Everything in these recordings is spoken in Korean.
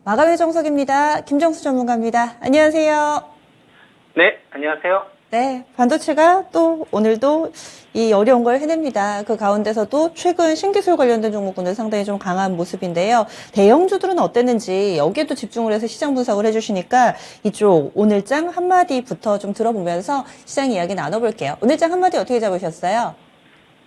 마감의 정석입니다. 김정수 전문가입니다. 안녕하세요. 네, 안녕하세요. 네, 반도체가 또 오늘도 이 어려운 걸 해냅니다. 그 가운데서도 최근 신기술 관련된 종목군들 상당히 좀 강한 모습인데요. 대형주들은 어땠는지 여기에도 집중을 해서 시장 분석을 해주시니까 이쪽 오늘장 한마디부터 좀 들어보면서 시장 이야기 나눠볼게요. 오늘장 한마디 어떻게 잡으셨어요?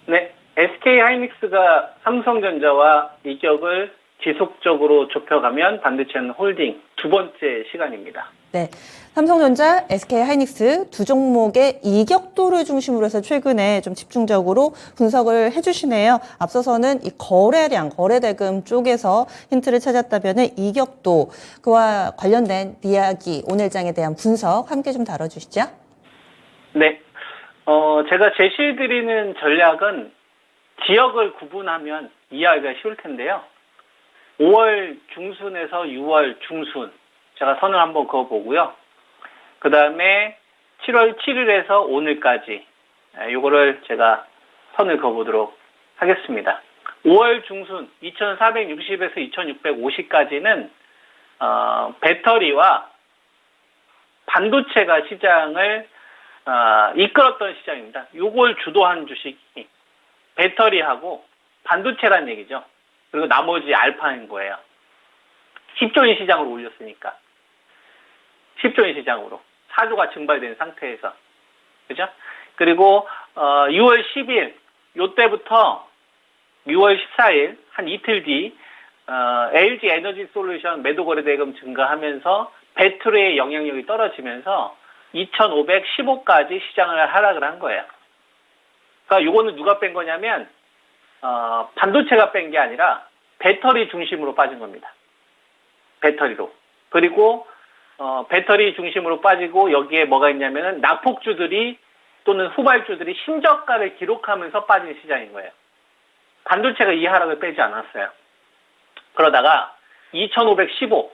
네, SK하이닉스가 삼성전자와 이격을 지속적으로 좁혀가면 반도체는 홀딩 두 번째 시간입니다. 네, 삼성전자, SK하이닉스 두 종목의 이격도를 중심으로 해서 최근에 좀 집중적으로 분석을 해주시네요. 앞서서는 이 거래량, 거래대금 쪽에서 힌트를 찾았다면 이격도, 그와 관련된 이야기, 오늘장에 대한 분석 함께 좀 다뤄주시죠. 네, 제가 제시해드리는 전략은 지역을 구분하면 이해하기가 쉬울 텐데요. 5월 중순에서 6월 중순 제가 선을 한번 그어보고요. 그 다음에 7월 7일에서 오늘까지 요거를 제가 선을 그어보도록 하겠습니다. 5월 중순 2460에서 2650까지는 배터리와 반도체가 시장을 이끌었던 시장입니다. 요걸 주도한 주식이 배터리하고 반도체란 얘기죠. 그리고 나머지 알파인 거예요. 10조인 시장으로 올렸으니까. 10조인 시장으로. 4조가 증발된 상태에서. 그죠? 그리고 6월 10일 요때부터 6월 14일 한 이틀 뒤 LG 에너지 솔루션 매도 거래 대금 증가하면서 배터리의 영향력이 떨어지면서 2515까지 시장을 하락을 한 거예요. 그러니까 요거는 누가 뺀 거냐면 반도체가 뺀 게 아니라 배터리 중심으로 빠진 겁니다. 배터리로. 그리고 배터리 중심으로 빠지고 여기에 뭐가 있냐면은 낙폭주들이 또는 후발주들이 신저가를 기록하면서 빠진 시장인 거예요. 반도체가 이 하락을 빼지 않았어요. 그러다가 2515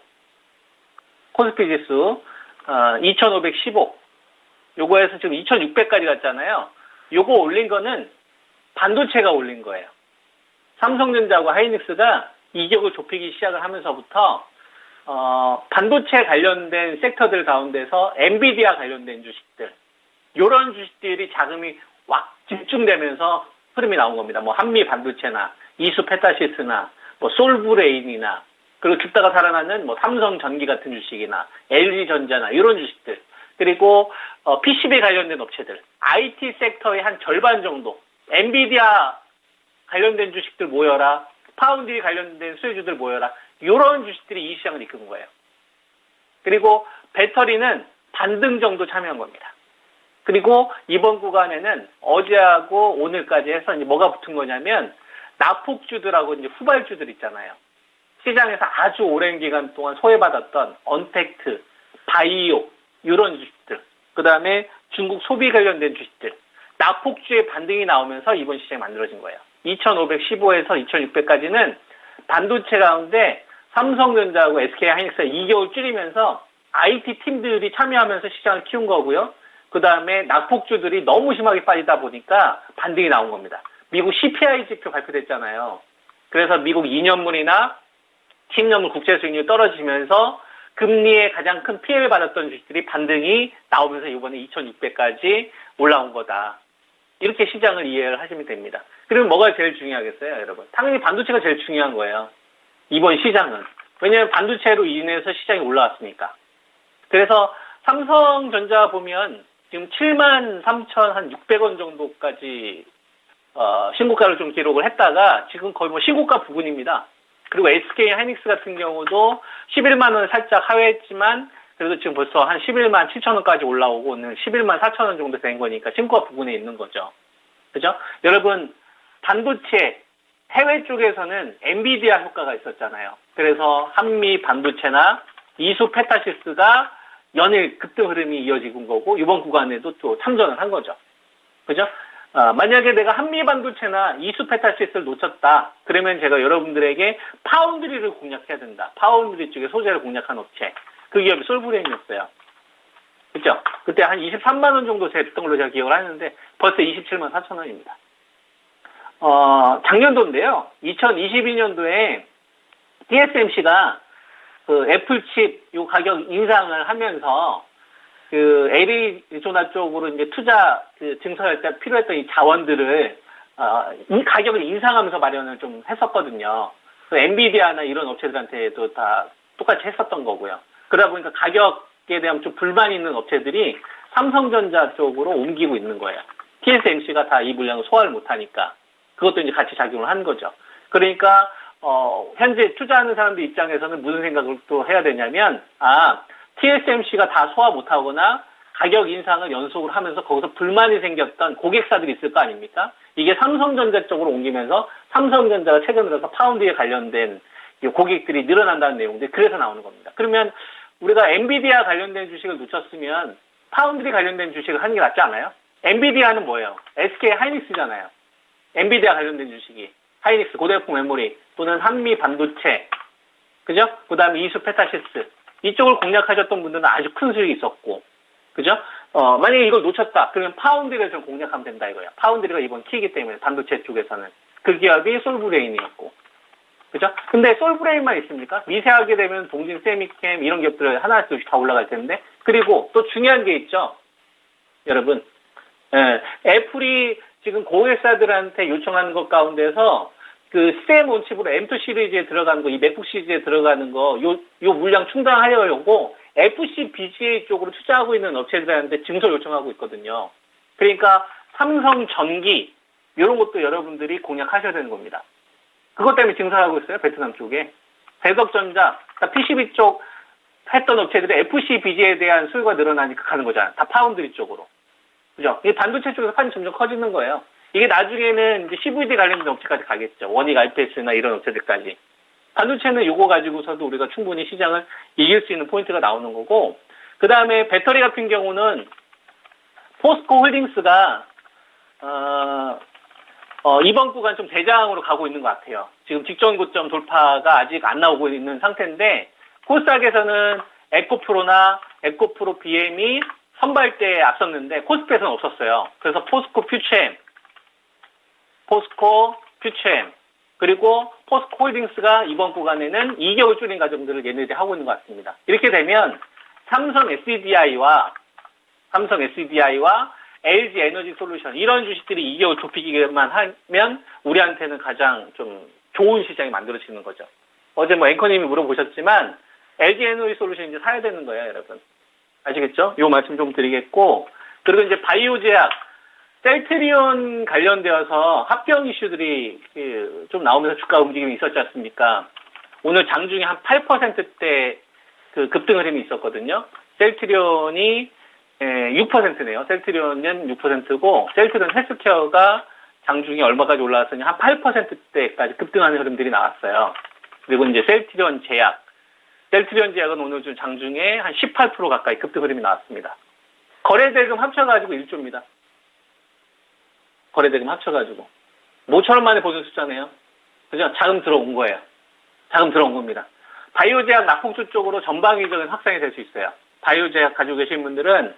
코스피 지수 2515 요거에서 지금 2600까지 갔잖아요. 요거 올린 거는 반도체가 올린 거예요. 삼성전자하고 하이닉스가 이격을 좁히기 시작을 하면서부터 반도체 관련된 섹터들 가운데서 엔비디아 관련된 주식들, 이런 주식들이 자금이 확 집중되면서 흐름이 나온 겁니다. 뭐 한미 반도체나 이수 페타시스나 뭐 솔브레인이나 그리고 죽다가 살아나는 뭐 삼성전기 같은 주식이나 LG전자나 이런 주식들, 그리고 PCB 관련된 업체들, IT 섹터의 한 절반 정도, 엔비디아 관련된 주식들 모여라, 파운드리 관련된 수혜주들 모여라, 이런 주식들이 이 시장을 이끈 거예요. 그리고 배터리는 반등 정도 참여한 겁니다. 그리고 이번 구간에는 어제하고 오늘까지 해서 이제 뭐가 붙은 거냐면 낙폭주들하고 이제 후발주들 있잖아요. 시장에서 아주 오랜 기간 동안 소외받았던 언택트, 바이오 이런 주식들, 그 다음에 중국 소비 관련된 주식들, 낙폭주의 반등이 나오면서 이번 시장이 만들어진 거예요. 2515에서 2600까지는 반도체 가운데 삼성전자하고 SK하이닉스가 2개월 줄이면서 IT 팀들이 참여하면서 시장을 키운 거고요. 그 다음에 낙폭주들이 너무 심하게 빠지다 보니까 반등이 나온 겁니다. 미국 CPI 지표 발표됐잖아요. 그래서 미국 2년물이나 10년물 국채 수익률이 떨어지면서 금리에 가장 큰 피해를 받았던 주식들이 반등이 나오면서 이번에 2600까지 올라온 거다. 이렇게 시장을 이해를 하시면 됩니다. 그러면 뭐가 제일 중요하겠어요, 여러분? 당연히 반도체가 제일 중요한 거예요. 이번 시장은. 왜냐하면 반도체로 인해서 시장이 올라왔으니까. 그래서 삼성전자 보면 지금 73,600원 정도까지 신고가를 좀 기록을 했다가 지금 거의 뭐 신고가 부근입니다. 그리고 SK하이닉스 같은 경우도 11만 원을 살짝 하회했지만 그래도 지금 벌써 한 11만 7천 원까지 올라오고 오늘 11만 4천 원 정도 된 거니까 신고가 부근에 있는 거죠. 그죠? 여러분, 반도체 해외 쪽에서는 엔비디아 효과가 있었잖아요. 그래서 한미 반도체나 이수 페타시스가 연일 급등 흐름이 이어지고 거고 이번 구간에도 또 참전을 한 거죠. 그죠? 만약에 내가 한미 반도체나 이수 페타시스를 놓쳤다. 그러면 제가 여러분들에게 파운드리를 공략해야 된다. 파운드리 쪽에 소재를 공략한 업체. 그 기업이 솔브레인이었어요. 그죠? 그때 한 23만 원 정도 됐던 걸로 제가 기억을 하는데 벌써 27만 4천 원입니다. 작년도인데요. 2022년도에 TSMC가 그 애플칩 요 가격 인상을 하면서 그 애리조나 쪽으로 이제 투자 그 증설할 때 필요했던 이 자원들을 이 가격을 인상하면서 마련을 좀 했었거든요. 그 엔비디아나 이런 업체들한테도 다 똑같이 했었던 거고요. 그러다 보니까 가격에 대한 좀 불만 있는 업체들이 삼성전자 쪽으로 옮기고 있는 거예요. TSMC가 다 이 물량을 소화를 못하니까 그것도 이제 같이 작용을 한 거죠. 그러니까 현재 투자하는 사람들 입장에서는 무슨 생각을 또 해야 되냐면 TSMC가 다 소화 못하거나 가격 인상을 연속으로 하면서 거기서 불만이 생겼던 고객사들이 있을 거 아닙니까? 이게 삼성전자 쪽으로 옮기면서 삼성전자가 최근 들어서 파운드에 관련된 고객들이 늘어난다는 내용들 그래서 나오는 겁니다. 그러면 우리가 엔비디아 관련된 주식을 놓쳤으면 파운드리 관련된 주식을 하는 게 낫지 않아요? 엔비디아는 뭐예요? SK 하이닉스잖아요. 엔비디아 관련된 주식이 하이닉스 고대역폭 메모리 또는 한미 반도체 그죠? 그 다음에 이수 페타시스 이쪽을 공략하셨던 분들은 아주 큰 수익이 있었고 그죠? 만약에 이걸 놓쳤다 그러면 파운드리를 좀 공략하면 된다 이거예요. 파운드리가 이번 키이기 때문에 반도체 쪽에서는 그 기업이 솔브레인이었고 그죠? 근데 솔브레인만 있습니까? 미세하게 되면 동진 세미캠 이런 기업들 하나씩 다 올라갈 텐데 그리고 또 중요한 게 있죠. 여러분 애플이 지금 고객사들한테 요청하는 것 가운데서 그 쌤 온칩으로 M2 시리즈에 들어가는 거, 이 맥북 시리즈에 들어가는 거, 요 물량 충당하려고 FC BGA 쪽으로 투자하고 있는 업체들한테 증설 요청하고 있거든요. 그러니까 삼성 전기 이런 것도 여러분들이 공략하셔야 되는 겁니다. 그것 때문에 증설하고 있어요. 베트남 쪽에. 대덕전자, PCB 쪽 했던 업체들이 FC BGA에 대한 수요가 늘어나니까 가는 거잖아요. 다 파운드리 쪽으로. 그죠? 이 반도체 쪽에서 판이 점점 커지는 거예요. 이게 나중에는 이제 CVD 관련된 업체까지 가겠죠. 원익 RPS나 이런 업체들까지. 반도체는 요거 가지고서도 우리가 충분히 시장을 이길 수 있는 포인트가 나오는 거고, 그 다음에 배터리 같은 경우는 포스코 홀딩스가, 이번 구간 좀 대장으로 가고 있는 것 같아요. 지금 직전 고점 돌파가 아직 안 나오고 있는 상태인데, 코스닥에서는 에코프로나 에코프로 BM이 선발대에 앞섰는데, 코스피에서는 없었어요. 그래서 포스코 퓨처엠, 그리고 포스코 홀딩스가 이번 구간에는 2개월 줄인 과정들을 얘네들이 하고 있는 것 같습니다. 이렇게 되면 삼성 SDI와 LG 에너지 솔루션 이런 주식들이 2개월 좁히기만 하면 우리한테는 가장 좀 좋은 시장이 만들어지는 거죠. 어제 뭐 앵커님이 물어보셨지만 LG 에너지 솔루션 이제 사야 되는 거예요, 여러분. 아시겠죠? 요 말씀 좀 드리겠고, 그리고 이제 바이오 제약 셀트리온 관련되어서 합병 이슈들이 좀 나오면서 주가 움직임이 있었지 않습니까? 오늘 장중에 한 8%대 그 급등 흐름이 있었거든요. 셀트리온이 6%네요. 셀트리온은 6%고 셀트리온 헬스케어가 장중에 얼마까지 올라왔으니 한 8%대까지 급등하는 흐름들이 나왔어요. 그리고 이제 셀트리온 제약은 오늘 좀 장중에 한 18% 가까이 급등 흐름이 나왔습니다. 거래대금 합쳐가지고 1조입니다. 거래대금 합쳐가지고. 모처럼 만에 보는 숫자네요. 그죠? 자금 들어온 거예요. 자금 들어온 겁니다. 바이오제약 낙폭주 쪽으로 전방위적인 확산이 될 수 있어요. 바이오제약 가지고 계신 분들은,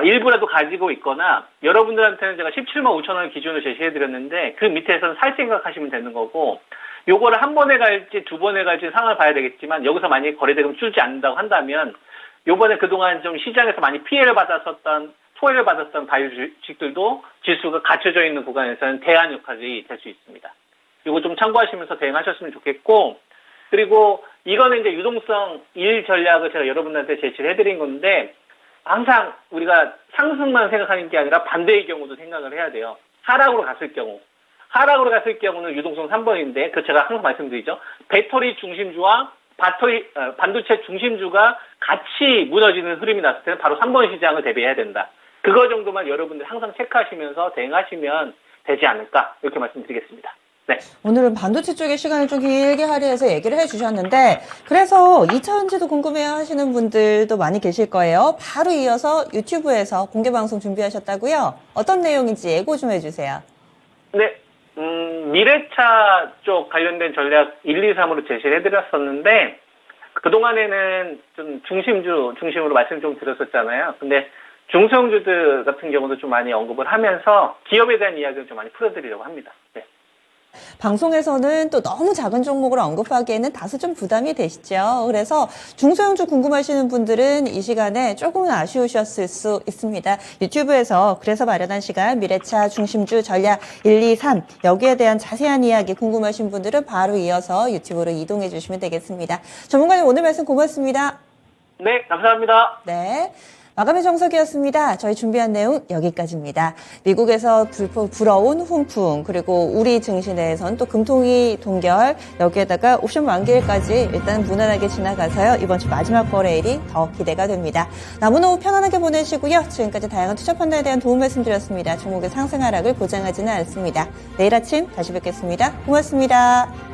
일부라도 가지고 있거나, 여러분들한테는 제가 17만 5천 원 기준으로 제시해드렸는데, 그 밑에서는 살 생각하시면 되는 거고, 요거를 한 번에 갈지, 두 번에 갈지 상황을 봐야 되겠지만, 여기서 만약에 거래대금 줄지 않는다고 한다면, 요번에 그동안 좀 시장에서 많이 소외를 받았던 바이오 주식들도 지수가 갖춰져 있는 구간에서는 대안 역할이 될 수 있습니다. 이거 좀 참고하시면서 대응하셨으면 좋겠고, 그리고 이거는 이제 유동성 1 전략을 제가 여러분들한테 제시를 해드린 건데, 항상 우리가 상승만 생각하는 게 아니라 반대의 경우도 생각을 해야 돼요. 하락으로 갔을 경우는 유동성 3번인데, 그 제가 항상 말씀드리죠. 배터리 중심주와 반도체 중심주가 같이 무너지는 흐름이 났을 때는 바로 3번 시장을 대비해야 된다. 그거 정도만 여러분들 항상 체크하시면서 대응하시면 되지 않을까 이렇게 말씀드리겠습니다. 네. 오늘은 반도체 쪽의 시간을 좀 길게 할애해서 얘기를 해주셨는데 그래서 2차전지도 궁금해요 하시는 분들도 많이 계실 거예요. 바로 이어서 유튜브에서 공개방송 준비하셨다고요? 어떤 내용인지 예고 좀 해주세요. 네. 미래차 쪽 관련된 전략 1, 2, 3으로 제시를 해드렸었는데 그동안에는 좀 중심으로 말씀 좀 드렸었잖아요. 근데 중소형주들 같은 경우도 좀 많이 언급을 하면서 기업에 대한 이야기를 좀 많이 풀어드리려고 합니다. 네. 방송에서는 또 너무 작은 종목을 언급하기에는 다소 좀 부담이 되시죠. 그래서 중소형주 궁금하시는 분들은 이 시간에 조금은 아쉬우셨을 수 있습니다. 유튜브에서 그래서 마련한 시간 미래차 중심주 전략 1, 2, 3 여기에 대한 자세한 이야기 궁금하신 분들은 바로 이어서 유튜브로 이동해 주시면 되겠습니다. 전문가님 오늘 말씀 고맙습니다. 네, 감사합니다. 네. 마감의 정석이었습니다. 저희 준비한 내용 여기까지입니다. 미국에서 불어온 훈풍, 그리고 우리 증시내에선 또 금통위 동결, 여기에다가 옵션 만기일까지 일단 무난하게 지나가서요. 이번 주 마지막 거래일이 더 기대가 됩니다. 남은 오후 편안하게 보내시고요. 지금까지 다양한 투자 판단에 대한 도움 말씀드렸습니다. 종목의 상승 하락을 보장하지는 않습니다. 내일 아침 다시 뵙겠습니다. 고맙습니다.